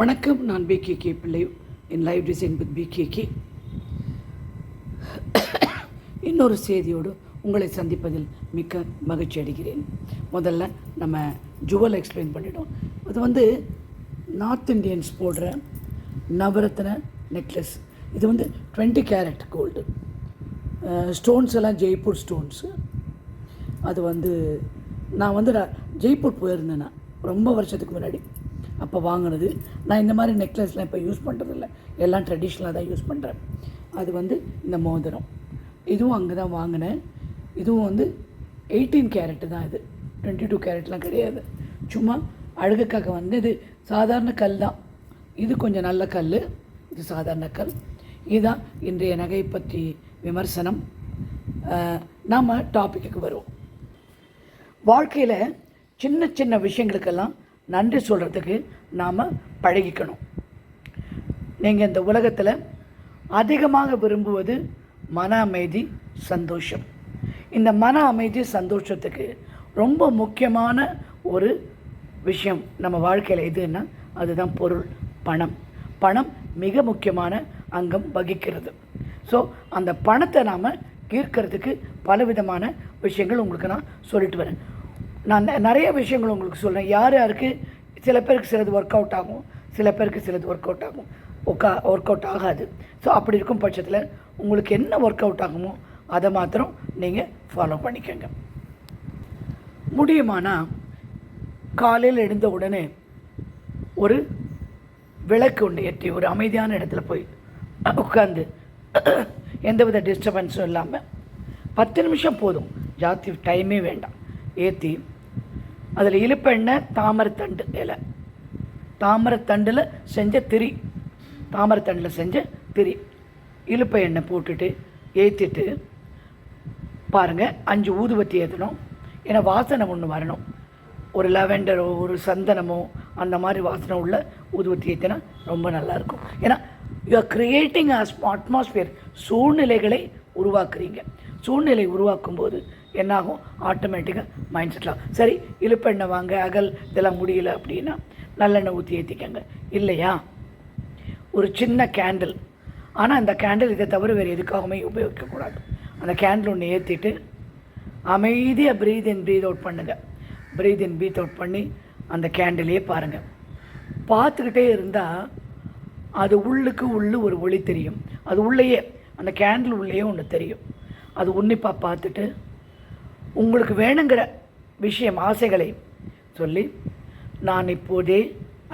வணக்கம். நான் பிகேகே பிள்ளை in live design with PKK. இன்னொரு செய்தியோடு உங்களை சந்திப்பதில் மிக்க மகிழ்ச்சி அடைகிறேன். முதல்ல நம்ம ஜுவல் எக்ஸ்பிளைன் பண்ணிட்டோம். அது நார்த் இண்டியன்ஸ் போடுற நவரத்ன நெக்லஸ். இது 20 கேரட் கோல்டு. ஸ்டோன்ஸ் எல்லாம் ஜெய்ப்பூர் ஸ்டோன்ஸு. அது நான் ஜெய்ப்பூர் போயிருந்தேன்னா ரொம்ப வருஷத்துக்கு முன்னாடி அப்போ வாங்கினது. நான் இந்த மாதிரி நெக்லஸ்லாம் இப்போ யூஸ் பண்ணுறதில்ல, எல்லாம் ட்ரெடிஷ்னலாக தான் யூஸ் பண்ணுறேன். அது இந்த மோதிரம், இதுவும் அங்கே தான் வாங்கினேன். இதுவும் 18 கேரட்டு தான். இது 22 கேரட்லாம் கிடையாது. சும்மா அழகுக்காக இது சாதாரண கல் தான். இது கொஞ்சம் நல்ல கல், இது சாதாரண கல். இதுதான் இன்றைய நகை பற்றி விமர்சனம். நாம் டாப்பிக்கு வருவோம். வாழ்க்கையில் சின்ன சின்ன விஷயங்களுக்கெல்லாம் நன்றி சொல்கிறதுக்கு நாம் பழகிக்கணும். நீங்கள் இந்த உலகத்தில் அதிகமாக விரும்புவது மன அமைதி, சந்தோஷம். இந்த மன அமைதி சந்தோஷத்துக்கு ரொம்ப முக்கியமான ஒரு விஷயம் நம்ம வாழ்க்கையில் எதுன்னா அதுதான் பொருள், பணம். பணம் மிக முக்கியமான அங்கம் வகிக்கிறது. ஸோ அந்த பணத்தை நாம் ஈர்க்கிறதுக்கு பலவிதமான விஷயங்கள் உங்களுக்கு நான் சொல்லிட்டு வரேன். நான் நிறைய விஷயங்கள் உங்களுக்கு சொல்கிறேன். யாருக்கு சில பேருக்கு சிலது ஒர்க் அவுட் ஆகும், சில பேருக்கு சிலது ஒர்க் அவுட் ஆகும், ஒர்க் அவுட் ஆகாது. ஸோ அப்படி இருக்கும் பட்சத்தில் உங்களுக்கு என்ன ஒர்க் அவுட் ஆகுமோ அதை மாத்திரம் நீங்கள் ஃபாலோ பண்ணிக்கோங்க. முடியுமானா காலையில் எழுந்த உடனே ஒரு விளக்கு ஒன்று ஏற்றி ஒரு அமைதியான இடத்துல போய் உட்காந்து எந்தவித டிஸ்டர்பன்ஸும் இல்லாமல் 10 நிமிஷம் போதும், ஜாஸ்தி டைமே வேண்டாம். ஏற்றி அதில் இலுப்பெண்ணெய், தாமரைத்தண்டு இலை, தாமரைத்தண்டில் செஞ்ச திரி, தாமரைத்தண்டில் செஞ்ச திரி, இலுப்பை எண்ணெய் போட்டுட்டு ஏற்றிட்டு பாருங்கள். 5 ஊதுபத்தி ஏற்றணும். ஏன்னா வாசனை ஒன்று வரணும். ஒரு லெவெண்டரோ ஒரு சந்தனமோ அந்த மாதிரி வாசனை உள்ள ஊதுபத்தி ஏற்றினா ரொம்ப நல்லாயிருக்கும். ஏன்னா யூ ஆர் கிரியேட்டிங் அட்மாஸ்பியர், சூழ்நிலைகளை உருவாக்குறீங்க. சூழ்நிலை உருவாக்கும் போது என்னாகும், ஆட்டோமேட்டிக்காக மைண்ட் செட்டில் சரி. இழுப்பெண்ணெய் வாங்க, அகல் இதெல்லாம் முடியல அப்படின்னா நல்லெண்ணெய் ஊற்றி ஏற்றிக்கங்க. இல்லையா ஒரு சின்ன கேண்டில், ஆனால் அந்த கேண்டில் இதை தவிர வேறு எதுக்காகவுமே உபயோகிக்கக்கூடாது. அந்த கேண்டில் ஒன்று ஏற்றிட்டு அமைதியாக ப்ரீத் இன் ப்ரீத் அவுட் பண்ணுங்கள். ப்ரீத் இன் ப்ரீத் அவுட் பண்ணி அந்த கேண்டிலையே பாருங்கள். பார்த்துக்கிட்டே இருந்தால் அது உள்ளுக்கு ஒரு ஒளி தெரியும். அது உள்ளேயே, அந்த கேண்டில் உள்ளேயே ஒன்று தெரியும். அது உன்னிப்பாக பார்த்துட்டு உங்களுக்கு வேணுங்கிற விஷயம், ஆசைகளை சொல்லி, நான் இப்போதே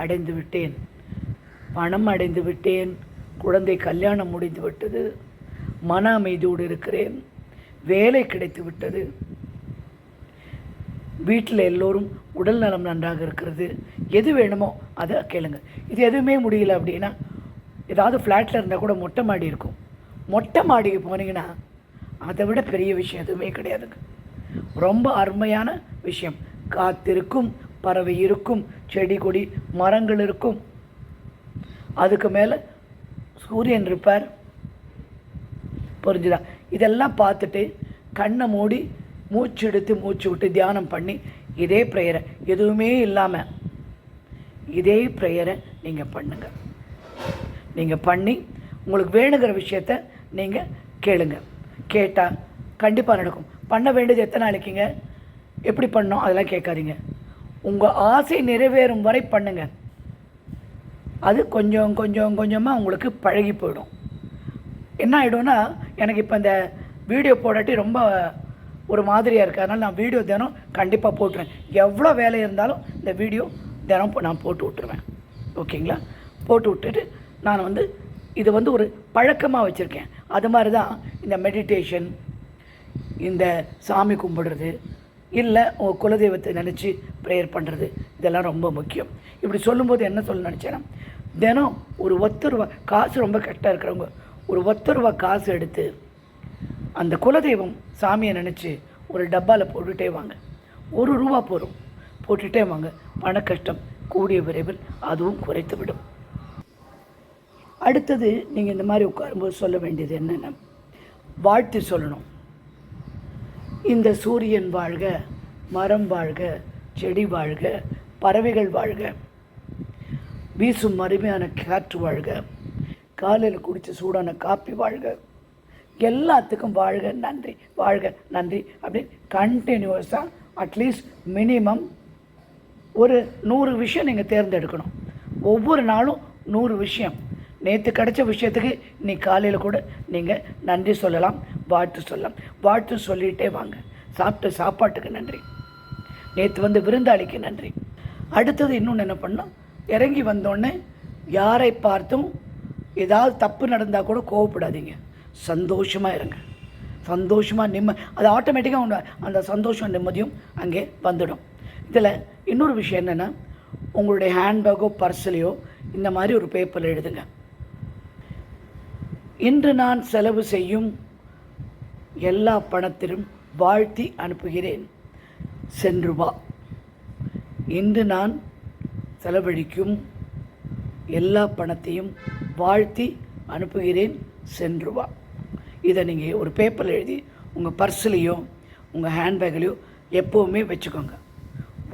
அடைந்து விட்டேன், பணம் அடைந்து விட்டேன், குழந்தை கல்யாணம் முடிந்து விட்டது, மன அமைதியோடு இருக்கிறேன், வேலை கிடைத்து விட்டது, வீட்டில் எல்லோரும் உடல் நலம் நன்றாக இருக்கிறது, எது வேணுமோ அதை கேளுங்க. இது எதுவுமே முடியல அப்படின்னா ஏதாவது ஃப்ளாட்டில் இருந்தால் கூட மொட்டை மாடி இருக்கும். மொட்டை மாடிக்கு போனீங்கன்னா அதை விட பெரிய விஷயம் எதுவுமே கிடையாதுங்க. ரொம்ப அருமையான விஷயம். காத்திருக்கும், பறவை இருக்கும், செடி கொடி மரங்கள் இருக்கும், அதுக்கு மேலே சூரியன் இருப்பார். புரிஞ்சுதா? இதெல்லாம் பார்த்துட்டு கண்ணை மூடி மூச்சு எடுத்து மூச்சு விட்டு தியானம் பண்ணி இதே ப்ரேயரை, எதுவுமே இல்லாமல் இதே ப்ரேயரை நீங்கள் பண்ணுங்கள். நீங்கள் பண்ணி உங்களுக்கு வேணுங்கிற விஷயத்த நீங்கள் கேளுங்க. கேட்டால் கண்டிப்பாக நடக்கும். பண்ண வேண்டியது எத்தனை நாளைக்குங்க, எப்படி பண்ணோம் அதெல்லாம் கேட்காதீங்க. உங்கள் ஆசை நிறைவேறும் வரை பண்ணுங்கள். அது கொஞ்சம் கொஞ்சம் கொஞ்சமாக உங்களுக்கு பழகி போயிடும். என்ன ஆகிடும்னா, எனக்கு இப்போ இந்த வீடியோ போடாட்டி ரொம்ப ஒரு மாதிரியாக இருக்குது. அதனால் நான் வீடியோ தினம் கண்டிப்பாக போட்டுருவேன். எவ்வளோ வேலை இருந்தாலும் இந்த வீடியோ தினம் நான் போட்டு விட்டுருவேன். ஓகேங்களா? போட்டு விட்டுட்டு நான் இது ஒரு பழக்கமாக வச்சுருக்கேன். அது மாதிரி தான் இந்த மெடிடேஷன், இந்த சாமி கும்பிடுறது, இல்லை உங்கள் குலதெய்வத்தை நினச்சி ப்ரேயர் பண்ணுறது, இதெல்லாம் ரொம்ப முக்கியம். இப்படி சொல்லும்போது என்ன சொல்ல நினச்சேன்னா, தினம் ஒரு ₹10 காசு ரொம்ப கரெக்டாக இருக்கிறவங்க ஒரு ₹10 காசு எடுத்து அந்த குலதெய்வம் சாமியை நினச்சி ஒரு டப்பாவில் போட்டுகிட்டே வாங்க. ₹1 போதும், போட்டுகிட்டே வாங்க. பண கஷ்டம் கூடிய விரைவில் அதுவும் குறைத்து விடும். அடுத்தது நீங்கள் இந்த மாதிரி உட்காரும்போது சொல்ல வேண்டியது என்னென்ன, வாழ்த்து சொல்லணும். இந்த சூரியன் வாழ்க, மரம் வாழ்க, செடி வாழ்க, பறவைகள் வாழ்க, வீசும் அருமையான காற்று வாழ்க, காலையில் குடித்த சூடான காப்பி வாழ்க, எல்லாத்துக்கும் வாழ்க நன்றி வாழ்க நன்றி அப்படின்னு கண்டினியூஸாக அட்லீஸ்ட் மினிமம் ஒரு 100 விஷயம் நீங்கள் தேர்ந்தெடுக்கணும். ஒவ்வொரு நாளும் 100 விஷயம். நேற்று கிடைச்ச விஷயத்துக்கு இன்னைக்கு காலையில் கூட நீங்கள் நன்றி சொல்லலாம், வாழ்த்து சொல்லலாம். வாழ்த்து சொல்லிகிட்டே வாங்க. சாப்பிட்ட சாப்பாட்டுக்கு நன்றி, நேற்று வந்து விருந்தாளிக்கு நன்றி. அடுத்தது இன்னொன்று என்ன பண்ணோம், இறங்கி வந்தோடனே யாரை பார்த்தும் ஏதாவது தப்பு நடந்தால் கூட கோவப்படாதீங்க. சந்தோஷமாக இருங்க. சந்தோஷமாக அது ஆட்டோமேட்டிக்காக அந்த சந்தோஷம் நிம்மதியும் அங்கே வந்துடும். இதில் இன்னொரு விஷயம் என்னென்னா, உங்களுடைய ஹேண்ட்பேக்கோ பர்ஸ்லையோ இந்த மாதிரி ஒரு பேப்பரில் எழுதுங்க. இன்று நான் செலவு செய்யும் எல்லா பணத்திலும் வாழ்த்தி அனுப்புகிறேன், சென்று வா. இன்று நான் செலவழிக்கும் எல்லா பணத்தையும் வாழ்த்தி அனுப்புகிறேன், சென்று வா. இதை நீங்கள் ஒரு பேப்பரில் எழுதி உங்கள் பர்ஸ்லேயோ உங்கள் ஹேண்ட்பேக்லேயோ எப்போவுமே வச்சுக்கோங்க.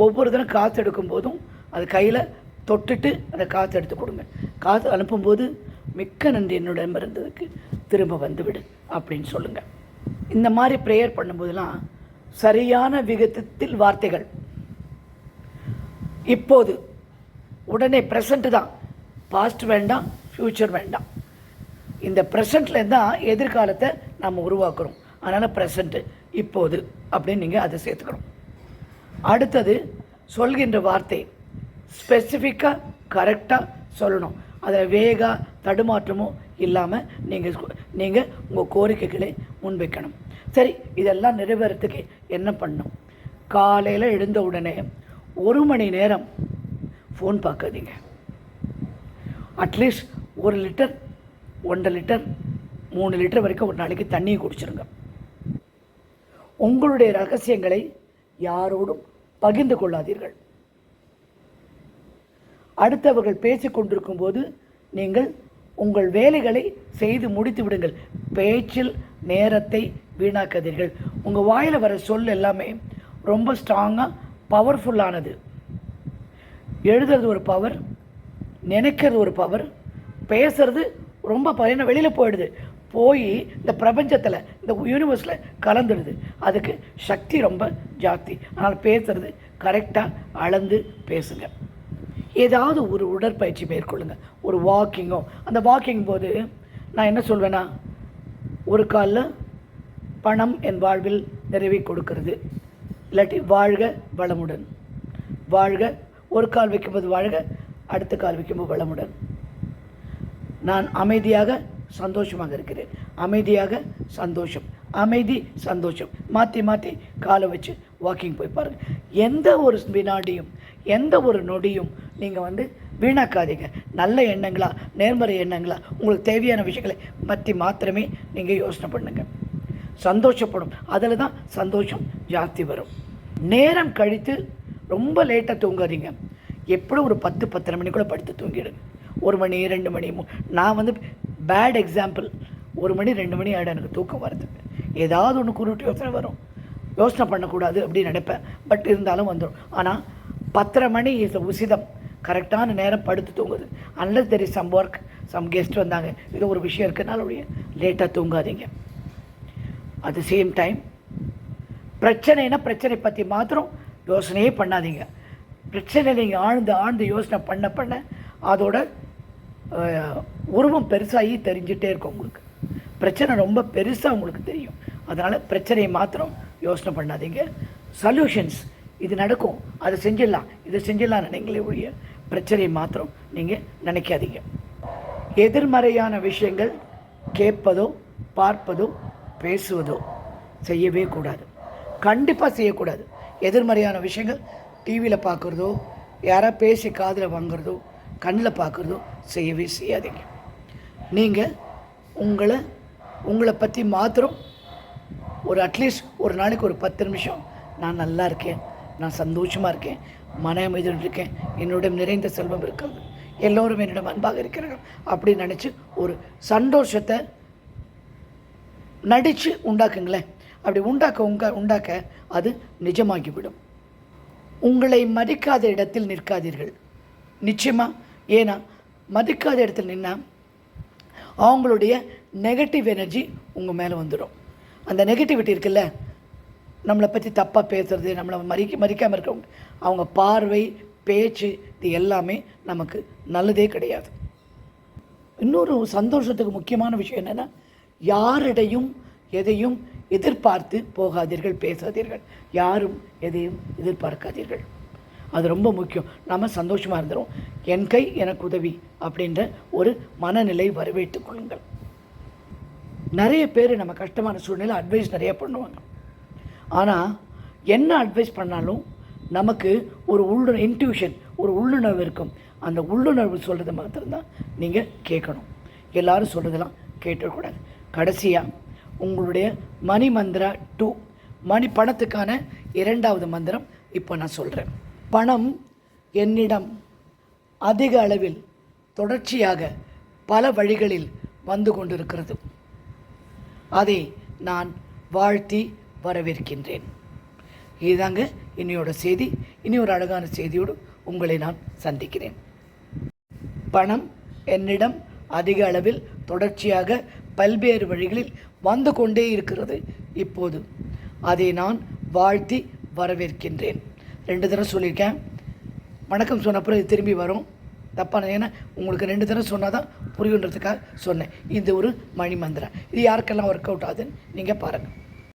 ஒவ்வொரு தினம் காற்று எடுக்கும் போதும் அது கையில் தொட்டுட்டு அதை காற்று எடுத்து கொடுங்க. காற்று அனுப்பும்போது மிக்க நன்றி என்னுடன் இருந்ததுக்கு, திரும்ப வந்துவிடு அப்படின்னு சொல்லுங்கள். இந்த மாதிரி ப்ரேயர் பண்ணும்போதெல்லாம் சரியான விகிதத்தில் வார்த்தைகள். இப்போது உடனே ப்ரெசண்ட்டு தான், பாஸ்ட் வேண்டாம், ஃப்யூச்சர் வேண்டாம். இந்த ப்ரெசண்ட்டில் தான் எதிர்காலத்தை நம்ம உருவாக்குறோம். அதனால் ப்ரெசண்ட்டு இப்போது அப்படின்னு நீங்கள் அதை சேர்த்துக்கணும். அடுத்தது சொல்கின்ற வார்த்தை ஸ்பெசிஃபிக்காக கரெக்டாக சொல்லணும். அதில் வேகா தடுமாற்றமோ இல்லாமல் நீங்கள் உங்கள் கோரிக்கைகளை முன்வைக்கணும். சரி, இதெல்லாம் நிறைவேறத்துக்கு என்ன பண்ணணும்? காலையில் எழுந்த உடனே 1 மணி நேரம் ஃபோன் பார்க்காதீங்க. அட்லீஸ்ட் 1 லிட்டர் 1.5 லிட்டர் 3 லிட்டர் வரைக்கும் ஒரு நாளைக்கு தண்ணியை குடிச்சிருங்க. உங்களுடைய ரகசியங்களை யாரோடும் பகிர்ந்து கொள்ளாதீர்கள். அடுத்தவர்கள் பேசி கொண்டிருக்கும் போது நீங்கள் உங்கள் வேலைகளை செய்து முடித்து விடுங்கள். பேச்சில் நேரத்தை வீணாக்காதீர்கள். உங்கள் வாயில் வர சொல் எல்லாமே ரொம்ப ஸ்ட்ராங்காக பவர்ஃபுல்லானது. எழுதுறது ஒரு பவர், நினைக்கிறது ஒரு பவர், பேசுறது ரொம்ப பயண வெளியில் போய் இந்த பிரபஞ்சத்தில் இந்த யூனிவர்ஸில் கலந்துடுது. அதுக்கு சக்தி ரொம்ப ஜாஸ்தி. அதனால் பேசுகிறது கரெக்டாக அளந்து பேசுங்க. ஏதாவது ஒரு உடற்பயிற்சி மேற்கொள்ளுங்கள், ஒரு வாக்கிங்கோ. அந்த வாக்கிங் போது நான் என்ன சொல்வேன்னா, ஒரு காலில் பணம் என் வாழ்வில் நிறைவை கொடுக்கிறது, இல்லாட்டி வாழ்க வளமுடன், வாழ்க ஒரு கால் வைக்கும்போது வாழ்க, அடுத்த கால் வைக்கும்போது வளமுடன், நான் அமைதியாக சந்தோஷமாக இருக்கிறேன், அமைதியாக சந்தோஷம், அமைதி சந்தோஷம், மாற்றி மாற்றி காலை வச்சு வாக்கிங் போய் பாருங்கள். எந்த ஒரு வினாடியும் எந்த ஒரு நொடியும் நீங்கள் வீணாக்காதீங்க. நல்ல எண்ணங்களா நேர்மறை எண்ணங்களா உங்களுக்கு தேவையான விஷயங்களை பற்றி மாத்திரமே நீங்கள் யோசனை பண்ணுங்கள். சந்தோஷப்படும், அதில் தான் சந்தோஷம் ஜாஸ்தி வரும். நேரம் கழித்து ரொம்ப லேட்டாக தூங்காதீங்க. எப்படியும் ஒரு 10-10:30 மணிக்குள்ளே படுத்து தூங்கிடுங்க. 1 மணி 2 மணி நான் பேட் எக்ஸாம்பிள். 1 மணி 2 மணி ஆகிடும் எனக்கு தூக்கம் வரதுக்கு. ஏதாவது ஒன்று குருட்டு யோசனை வரும், யோசனை பண்ணக்கூடாது அப்படின்னு நினைப்பேன். பட் இருந்தாலும் வந்துடும். ஆனால் 10:30 மணி இஸ் உசிதம், கரெக்டான நேரம் படுத்து தூங்குது. Unless there is some work, some guest வந்தாங்க, இது ஒரு விஷயம் இருக்குனால லேட்டாக தூங்காதீங்க. அட் த சேம் டைம் பிரச்சனைனா பிரச்சனை பற்றி மாத்திரம் யோசனையே பண்ணாதீங்க. பிரச்சனை நீங்கள் ஆழ்ந்து யோசனை பண்ண அதோட உருவம் பெருசாகி தெரிஞ்சிட்டே இருக்கும். உங்களுக்கு பிரச்சனை ரொம்ப பெருசாக உங்களுக்கு தெரியும். அதனால் பிரச்சனையை மாத்திரம் யோசனை பண்ணாதீங்க. சொல்யூஷன்ஸ், இது நடக்கும், அதை செஞ்சிடலாம், இதை செஞ்சிடலாம் நினைங்களே ஒழிய பிரச்சனையை மாத்திரம் நீங்கள் நினைக்காதீங்க. எதிர்மறையான விஷயங்கள் கேட்பதோ பார்ப்பதோ பேசுவதோ செய்யவே கூடாது. கண்டிப்பாக செய்யக்கூடாது. எதிர்மறையான விஷயங்கள் டிவியில் பார்க்குறதோ, யாராவது பேசி காதில் வாங்குறதோ, கண்ணில் பார்க்குறதோ செய்யவே செய்யாதீங்க. நீங்கள் உங்களை பற்றி மாத்திரம் ஒரு அட்லீஸ்ட் ஒரு நாளைக்கு ஒரு 10 நிமிஷம் நான் நல்லா இருக்கேன், நான் சந்தோஷமாக இருக்கேன், மன அமைதியுடன் இருக்கேன், என்னிடம் நிறைந்த செல்வம் இருக்கிறது, எல்லோரும் என்னிடம் அன்பாக இருக்கிறார்கள் அப்படின்னு நினச்சி ஒரு சந்தோஷத்தை நடித்து உண்டாக்குங்களேன். அப்படி உண்டாக்க அது நிஜமாகிவிடும். உங்களை மதிக்காத இடத்தில் நிற்காதீர்கள். நிச்சயமாக ஏன்னா மதிக்காத இடத்துல நின்னால் அவங்களுடைய நெகட்டிவ் எனர்ஜி உங்கள் மேலே வந்துடும். அந்த நெகட்டிவிட்டி இருக்குல்ல, நம்மளை பற்றி தப்பாக பேசுகிறது, நம்மளை மதிக்காமல் இருக்கவங்க, அவங்க பார்வை பேச்சு இது எல்லாமே நமக்கு நல்லதே கிடையாது. இன்னொரு சந்தோஷத்துக்கு முக்கியமான விஷயம் என்னென்னா, யாரிடையும் எதையும் எதிர்பார்த்து போகாதீர்கள், பேசாதீர்கள். யாரும் எதையும் எதிர்பார்க்காதீர்கள். அது ரொம்ப முக்கியம். நாம் சந்தோஷமாக இருந்துடும். என் கை எனக்கு உதவி அப்படின்ற ஒரு மனநிலை வரவேற்றுக் கொள்ளுங்கள். நிறைய பேர் நம்ம கஷ்டமான சூழ்நிலை அட்வைஸ் நிறைய பண்ணுவாங்க. ஆனால் என்ன அட்வைஸ் பண்ணாலும் நமக்கு ஒரு இன்ட்யூஷன், ஒரு உள்ளுணர்வு இருக்கும். அந்த உள்ளுணர்வு சொல்கிறது மாத்திரம்தான் நீங்கள் கேட்கணும். எல்லோரும் சொல்கிறதெல்லாம் கேட்டக்கூடாது. கடைசியாக உங்களுடைய மணி மந்திரா 2 மணி பணத்துக்கான 2வது மந்திரம் இப்போ நான் சொல்கிறேன். பணம் என்னிடம் அதிக அளவில் தொடர்ச்சியாக பல வழிகளில் வந்து கொண்டிருக்கிறது. அதை நான் வாழ்த்தி வரவேற்கின்றேன். இதுதாங்க இன்னையோட செய்தி. இனி ஒரு அழகான செய்தியோடு உங்களை நான் சந்திக்கிறேன். பணம் என்னிடம் அதிக அளவில் தொடர்ச்சியாக பல்வேறு வழிகளில் வந்து கொண்டே இருக்கிறது. இப்போது அதை நான் வாழ்த்தி வரவேற்கின்றேன். 2 தடவை சொல்லியிருக்கேன். வணக்கம் சொன்ன அப்புறம் இது திரும்பி வரும். தப்பான, ஏன்னா உங்களுக்கு 2 தடவை சொன்னால் தான் புரியுன்றதுக்காக சொன்னேன். இது ஒரு மணி மந்திரம். இது யாருக்கெல்லாம் ஒர்க் அவுட் ஆகுதுன்னு நீங்கள் பாருங்கள்.